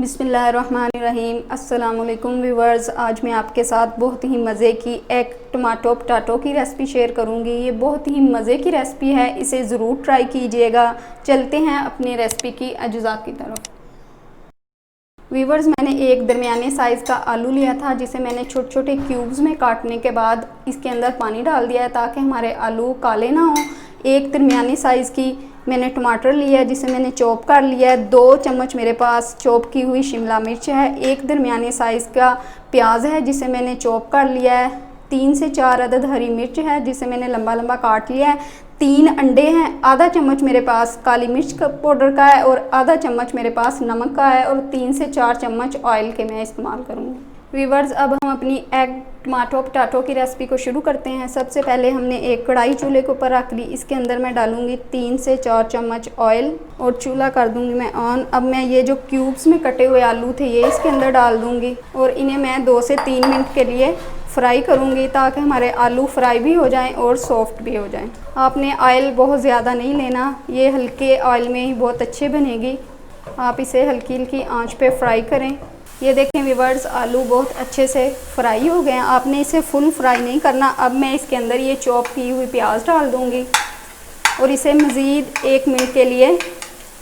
बिस्मिल्लाहिर्रहमानिर्रहीम। अस्सलामुअलैकुम व्यूवर्स, आज मैं आपके साथ बहुत ही मज़े की एक टमाटो पोटैटो की रेसिपी शेयर करूंगी। ये बहुत ही मज़े की रेसिपी है, इसे ज़रूर ट्राई कीजिएगा। चलते हैं अपनी रेसिपी की अज्जा की तरफ। व्यूवर्स, मैंने एक दरमियाने साइज़ का आलू लिया था, जिसे मैंने छोटे छोटे क्यूब्स में काटने के बाद इसके अंदर पानी डाल दिया है ताकि हमारे आलू काले ना हो। एक दरमियाने साइज़ की मैंने टमाटर लिया है, जिसे मैंने चॉप कर लिया है। 2 चम्मच मेरे पास चॉप की हुई शिमला मिर्च है। एक दरमियाने साइज़ का प्याज है, जिसे मैंने चॉप कर लिया है। 3 से 4 अदद हरी मिर्च है, जिसे मैंने लंबा लंबा काट लिया है। 3 अंडे हैं। आधा चम्मच मेरे पास काली मिर्च का पाउडर का है और आधा चम्मच मेरे पास नमक का है और 3 से 4 चम्मच ऑयल के मैं इस्तेमाल करूँगी। व्यूवर्स, अब हम अपनी एग टमाटो पोटैटो की रेसिपी को शुरू करते हैं। सबसे पहले हमने एक कढ़ाई चूल्हे के ऊपर रख ली। इसके अंदर मैं डालूंगी 3 से 4 चम्मच ऑयल और चूल्हा कर दूंगी मैं ऑन। अब मैं ये जो क्यूब्स में कटे हुए आलू थे ये इसके अंदर डाल दूंगी और इन्हें मैं 2 से 3 मिनट के लिए फ्राई करूंगी ताकि हमारे आलू फ्राई भी हो जाएं और सॉफ्ट भी हो जाएं। आपने ऑयल बहुत ज़्यादा नहीं लेना, ये हल्के ऑयल में ही बहुत अच्छे बनेगी। आप इसे हल्की हल्की आंच पे फ्राई करें। ये देखें व्यूवर्स, आलू बहुत अच्छे से फ्राई हो गए हैं। आपने इसे फुल फ्राई नहीं करना। अब मैं इसके अंदर ये चॉप की हुई प्याज डाल दूंगी और इसे मज़ीद 1 मिनट के लिए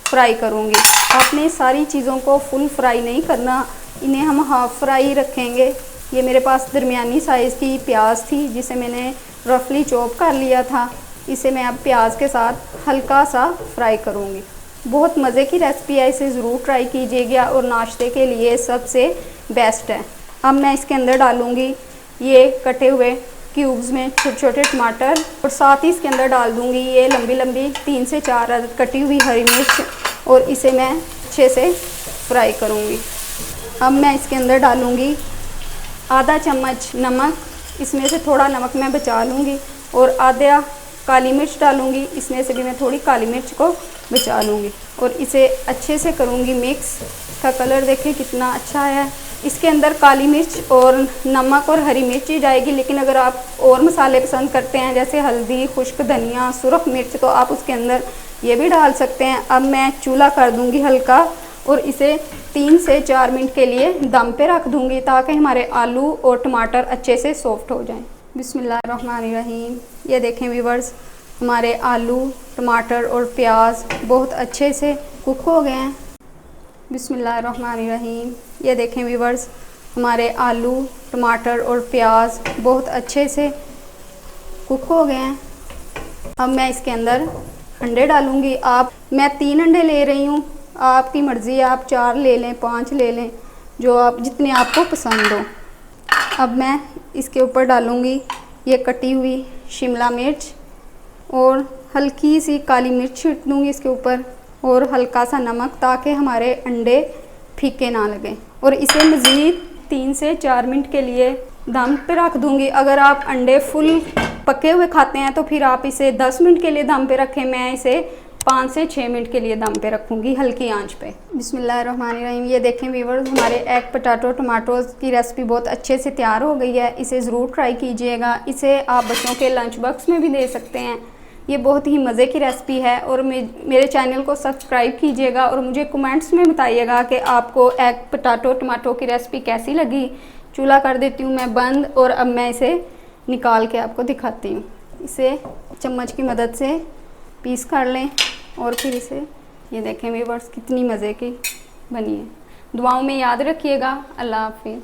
फ्राई करूंगी। आपने सारी चीज़ों को फुल फ्राई नहीं करना, इन्हें हम हाफ़ फ्राई रखेंगे। ये मेरे पास दरमियानी साइज़ की प्याज थी, जिसे मैंने रफली चॉप कर लिया था। इसे मैं अब प्याज के साथ हल्का सा फ्राई करूँगी। बहुत मज़े की रेसिपी है, इसे ज़रूर ट्राई कीजिएगा और नाश्ते के लिए सबसे बेस्ट है। अब मैं इसके अंदर डालूँगी ये कटे हुए क्यूब्स में छोटे छोटे टमाटर और साथ ही इसके अंदर डाल दूँगी ये लंबी लंबी 3 से 4 अदद कटी हुई हरी मिर्च और इसे मैं अच्छे से फ्राई करूँगी। अब मैं इसके अंदर डालूँगी आधा चम्मच नमक, इसमें से थोड़ा नमक मैं बचा लूँगी, और आधा काली मिर्च डालूँगी, इसमें से भी मैं थोड़ी काली मिर्च को बचा लूँगी और इसे अच्छे से करूँगी मिक्स। का कलर देखिए कितना अच्छा है। इसके अंदर काली मिर्च और नमक और हरी मिर्च ही जाएगी, लेकिन अगर आप और मसाले पसंद करते हैं जैसे हल्दी, खुश्क धनिया, सुरख मिर्च, तो आप उसके अंदर ये भी डाल सकते हैं। अब मैं चूल्हा कर दूँगी हल्का और इसे 3 से 4 मिनट के लिए दम पे रख दूँगी ताकि हमारे आलू और टमाटर अच्छे से सॉफ्ट हो जाएं। बिस्मिल्लाहिर्रहमानिर्रहीम। ये देखें व्यूवर्स, हमारे आलू, टमाटर और प्याज बहुत अच्छे से कुक हो गए हैं। बिस्मिल्लाहिर्रहमानिर्रहीम। ये देखें व्यूवर्स, हमारे आलू, टमाटर और प्याज बहुत अच्छे से कुक हो गए हैं। अब मैं इसके अंदर अंडे डालूँगी। मैं 3 अंडे ले रही हूँ, आपकी मर्ज़ी है, आप 4 ले लें, 5 ले लें, जो आप जितने आपको पसंद हो। अब मैं इसके ऊपर डालूँगी ये कटी हुई शिमला मिर्च और हल्की सी काली मिर्च छिड़क दूँगी इसके ऊपर और हल्का सा नमक, ताकि हमारे अंडे फीके ना लगें, और इसे मज़ीद 3 से 4 मिनट के लिए दम पे रख दूँगी। अगर आप अंडे फुल पके हुए खाते हैं तो फिर आप इसे 10 मिनट के लिए दम पे रखें। मैं इसे 5 से 6 मिनट के लिए दम पे रखूँगी हल्की आंच पे। बिस्मिल्लाहिर्रहमानिर्रहीम। ये देखें व्यूवर्स, हमारे एग पोटैटो टमाटोज़ की रेसिपी बहुत अच्छे से तैयार हो गई है। इसे ज़रूर ट्राई कीजिएगा। इसे आप बच्चों के लंच बॉक्स में भी दे सकते हैं। ये बहुत ही मज़े की रेसिपी है और मेरे चैनल को सब्सक्राइब कीजिएगा और मुझे कमेंट्स में बताइएगा कि आपको एग पोटैटो टमाटो की रेसिपी कैसी लगी। चूल्हा कर देती हूँ मैं बंद और अब मैं इसे निकाल के आपको दिखाती हूँ। इसे चम्मच की मदद से पीस कर लें और फिर इसे, ये देखें व्यूवर्स, कितनी मज़े की बनी है। दुआओं में याद रखिएगा। अल्लाह हाफिज़।